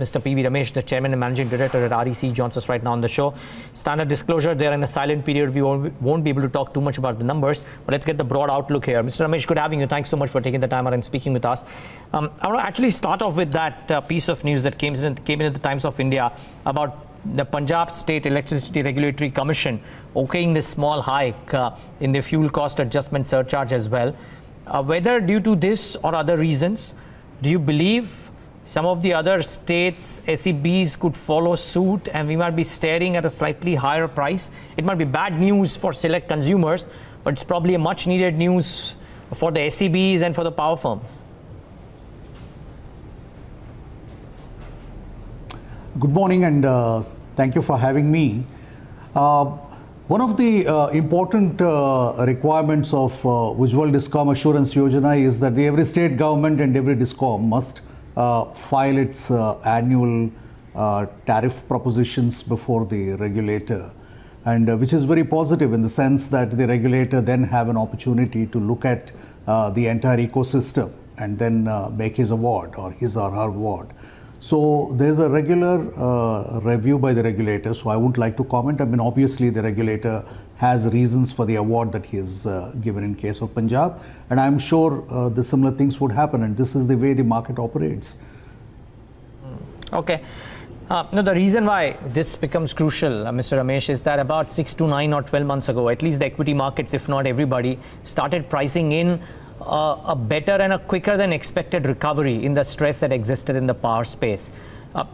Mr. PV Ramesh, the Chairman and Managing Director at REC, joins us right now on the show. Standard disclosure, they're in a silent period. We won't be able to talk too much about the numbers, but let's get the broad outlook here. Mr. Ramesh, good having you. Thanks so much for taking the time out and speaking with us. I want to actually start off with that piece of news that came in at the Times of India about the Punjab State Electricity Regulatory Commission okaying this small hike in the fuel cost adjustment surcharge as well. Whether due to this or other reasons, do you believe some of the other states, SEBs could follow suit and we might be staring at a slightly higher price? It might be bad news for select consumers, but it's probably a much needed news for the SEBs and for the power firms. Good morning and thank you for having me. One of the important requirements of Ujjwal Discom Assurance Yojana is that every state government and every Discom must file its annual tariff propositions before the regulator, and which is very positive in the sense that the regulator then have an opportunity to look at the entire ecosystem and then make his award or his or her award. So there's a regular review by the regulator, so I wouldn't like to comment. I mean, obviously the regulator has reasons for the award that he has given in case of Punjab, and I'm sure the similar things would happen, and this is the way the market operates. Okay. Now, the reason why this becomes crucial, Mr. Ramesh, is that about 6 to 9 or 12 months ago, at least the equity markets, if not everybody, started pricing in a better and a quicker than expected recovery in the stress that existed in the power space.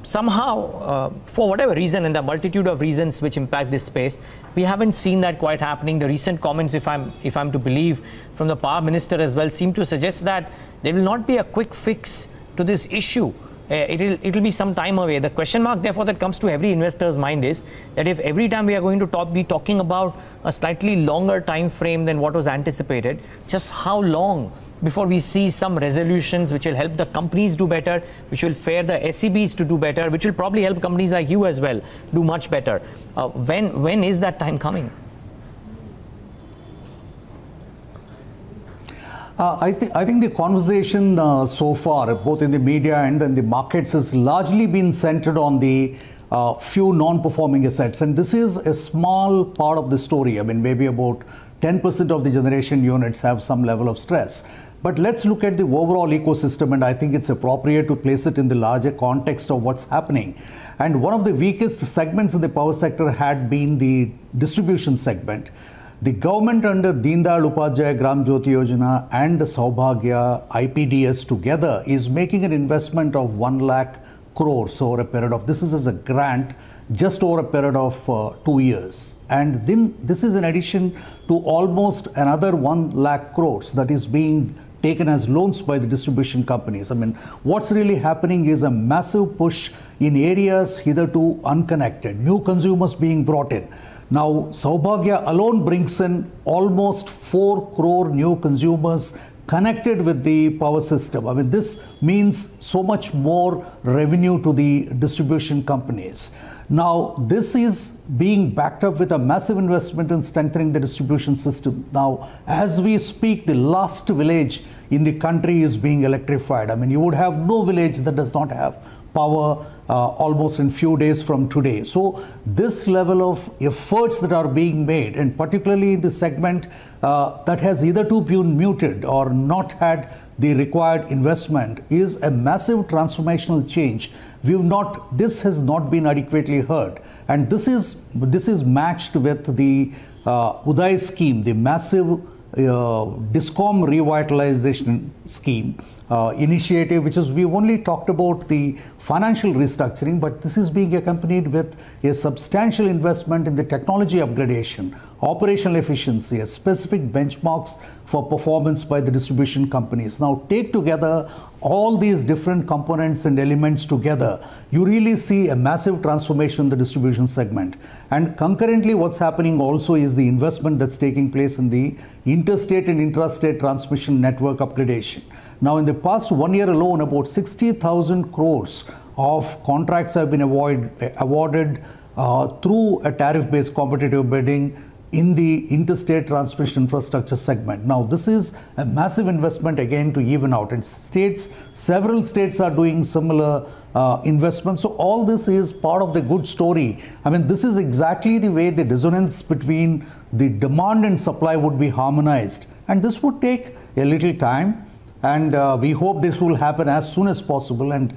Somehow, for whatever reason, and the multitude of reasons which impact this space, we haven't seen that quite happening. The recent comments, if I'm to believe, from the power minister as well, seem to suggest that there will not be a quick fix to this issue. It'll be some time away. The question mark, therefore, that comes to every investor's mind is that if every time we are going to be talking about a slightly longer time frame than what was anticipated, just how long before we see some resolutions which will help the companies do better, which will fare the SEBs to do better, which will probably help companies like you as well do much better. When is that time coming? I think the conversation so far, both in the media and in the markets, has largely been centered on the few non-performing assets. And this is a small part of the story. I mean, maybe about 10% of the generation units have some level of stress. But let's look at the overall ecosystem, and I think it's appropriate to place it in the larger context of what's happening. And one of the weakest segments in the power sector had been the distribution segment. The government under Deen Dayal Upadhyaya Gram Jyoti Yojana and Saubhagya IPDS together is making an investment of 1 lakh crores over a period of, this is as a grant, just over a period of 2 years. And then this is in addition to almost another 1 lakh crores that is being taken as loans by the distribution companies. I mean, what's really happening is a massive push in areas hitherto unconnected, new consumers being brought in. Now, Saubhagya alone brings in almost 4 crore new consumers connected with the power system. I mean, this means so much more revenue to the distribution companies. Now, this is being backed up with a massive investment in strengthening the distribution system. Now, as we speak, the last village in the country is being electrified. I mean, you would have no village that does not have power almost in few days from today. So this level of efforts that are being made, and particularly in the segment that has hitherto been muted or not had the required investment, is a massive transformational change. This has not been adequately heard, and this is matched with the Uday scheme, the massive Discom revitalization scheme initiative, which is, we've only talked about the financial restructuring, but this is being accompanied with a substantial investment in the technology upgradation, operational efficiency, specific benchmarks for performance by the distribution companies. Now, take together all these different components and elements together, you really see a massive transformation in the distribution segment. And concurrently, what's happening also is the investment that's taking place in the interstate and intrastate transmission network upgradation. Now, in the past 1 year alone, about 60,000 crores of contracts have been awarded through a tariff-based competitive bidding in the interstate transmission infrastructure segment. Now, this is a massive investment again to even out, and several states are doing similar investments. So all this is part of the good story. I mean, this is exactly the way the dissonance between the demand and supply would be harmonized, and this would take a little time. And we hope this will happen as soon as possible, and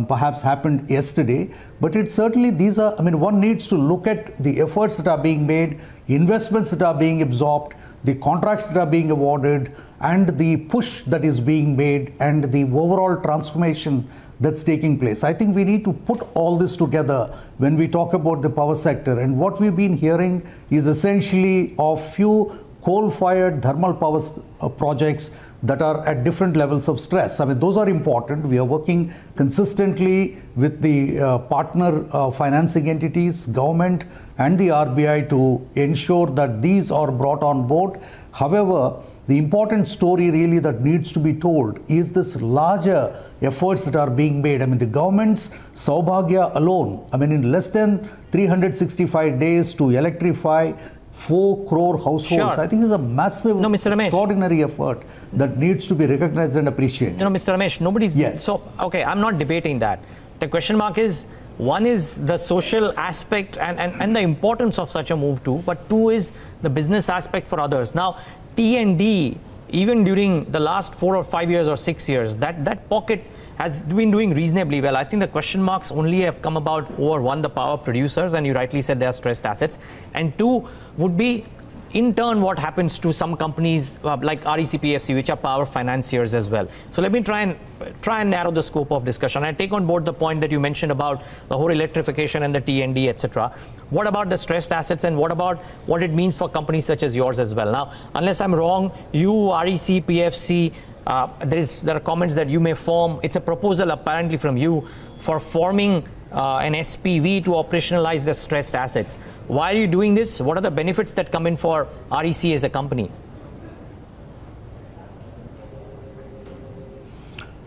perhaps happened yesterday. But it certainly, these are, I mean, one needs to look at the efforts that are being made, investments that are being absorbed, the contracts that are being awarded, and the push that is being made, and the overall transformation that's taking place. I think we need to put all this together when we talk about the power sector. And what we've been hearing is essentially of few coal-fired thermal power projects that are at different levels of stress. I mean, those are important. We are working consistently with the partner financing entities, government, and the RBI to ensure that these are brought on board. However, the important story really that needs to be told is this larger efforts that are being made. I mean, the government's Saubhagya alone, I mean, in less than 365 days to electrify 4 crore households. Sure. I think it's a massive, extraordinary effort that needs to be recognized and appreciated. Mr. Ramesh, nobody's... Yes. So, okay, I'm not debating that. The question mark is, one is the social aspect and the importance of such a move too, but two is the business aspect for others. Now, T&D, even during the last 4 or 5 years or 6 years, that pocket has been doing reasonably well. I think the question marks only have come about over one, the power producers, and you rightly said they are stressed assets, and two would be in turn what happens to some companies like RECPFC, which are power financiers as well. So let me try and narrow the scope of discussion. I take on board the point that you mentioned about the whole electrification and the T&D, etc. What about the stressed assets, and what about what it means for companies such as yours as well? Now, unless I'm wrong, you, RECPFC, there are comments that you may form. It's a proposal apparently from you for forming an SPV to operationalize the stressed assets. Why are you doing this? What are the benefits that come in for REC as a company?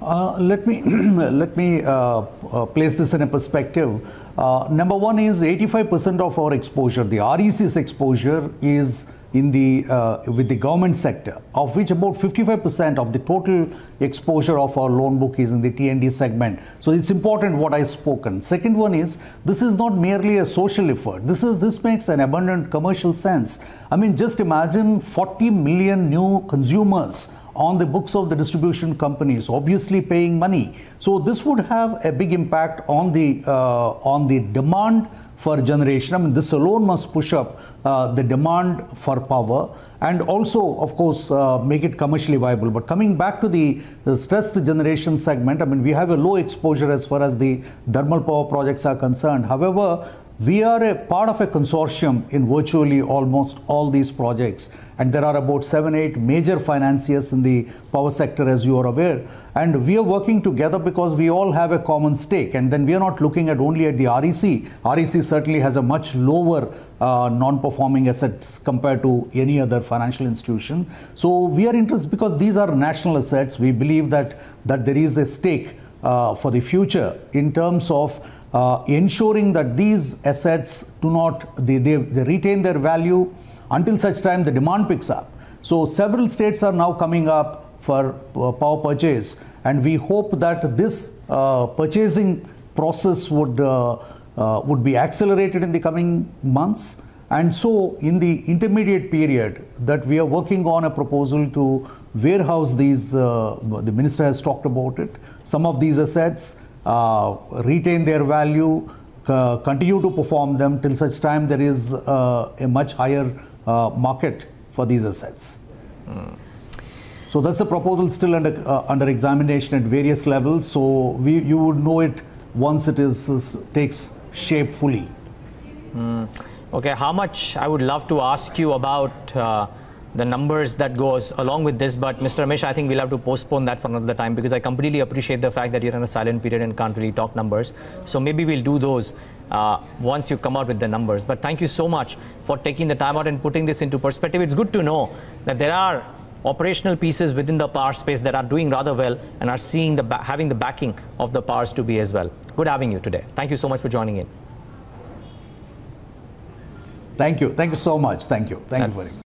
Let me place this in a perspective. Number one is 85% of our exposure, the REC's exposure, is in the with the government sector, of which about 55% of the total exposure of our loan book is in the T&D segment. So it's important what I've spoken. Second one is, this is not merely a social effort. This makes an abundant commercial sense. I mean, just imagine 40 million new consumers on the books of the distribution companies, obviously paying money. So this would have a big impact on the demand for generation. I mean, this alone must push up the demand for power, and also, of course, make it commercially viable. But coming back to the stressed generation segment, I mean, we have a low exposure as far as the thermal power projects are concerned. However, we are a part of a consortium in virtually almost all these projects, and there are about 7-8 major financiers in the power sector, as you are aware, and we are working together because we all have a common stake. And then we are not looking at only at the REC. REC certainly has a much lower non-performing assets compared to any other financial institution. So we are interested because these are national assets. We believe that there is a stake for the future in terms of ensuring that these assets do not, they retain their value until such time the demand picks up. So several states are now coming up for power purchase, and we hope that this purchasing process would be accelerated in the coming months. And so in the intermediate period that we are working on a proposal to warehouse these, the minister has talked about it, some of these assets, retain their value, continue to perform them till such time there is a much higher market for these assets. So that's a proposal still under examination at various levels. So you would know it once it takes shape fully. Okay, how much I would love to ask you about the numbers that goes along with this, but Mr. Ramesh, I think we'll have to postpone that for another time, because I completely appreciate the fact that you're in a silent period and can't really talk numbers. So maybe we'll do those once you come out with the numbers. But thank you so much for taking the time out and putting this into perspective. It's good to know that there are operational pieces within the power space that are doing rather well and are seeing having the backing of the powers to be as well. Good having you today. Thank you so much for joining in. Thank you. Thank you so much. Thank you. Thank you very much.